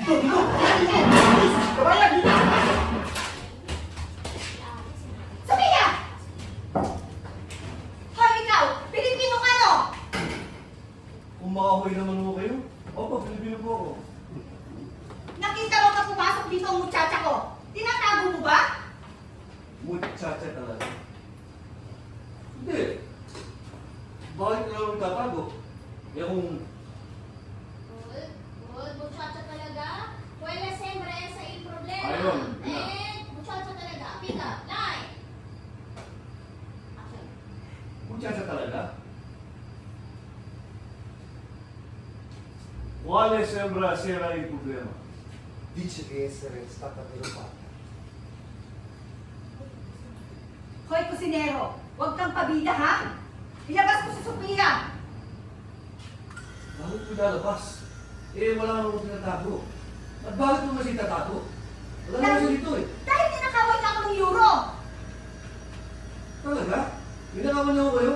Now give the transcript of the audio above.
Kabayan, dito! Sophia! Hoy, ikaw! Pilipino ka, no? Umakahoy naman mo kayo. Opo, Pilipino po ako. Nakita mo ka pumasok dito ang muchacha ko. Tinatago mo ba? Muchacha talaga. Hindi. Bakit ka naman tatago? Eh kung Good, muchacha talaga. Wala siyempre sa il problema. Ayun. Muchacha talaga. Pick up, line. Action. muchacha talaga? Quale sembra essere il problema? Dice che essere stata derubata. Hoy, kusinero! Huwag kang pabida, ha? Ilabas mo si Sophia! Bakit mo lalabas? Eh, wala naman akong tinatago. At bakit mo kasi tatago? Wala naman siya dito eh. Dahil tinakaway na ako ng euro! Talaga? Pinakaman niyo ako kayo?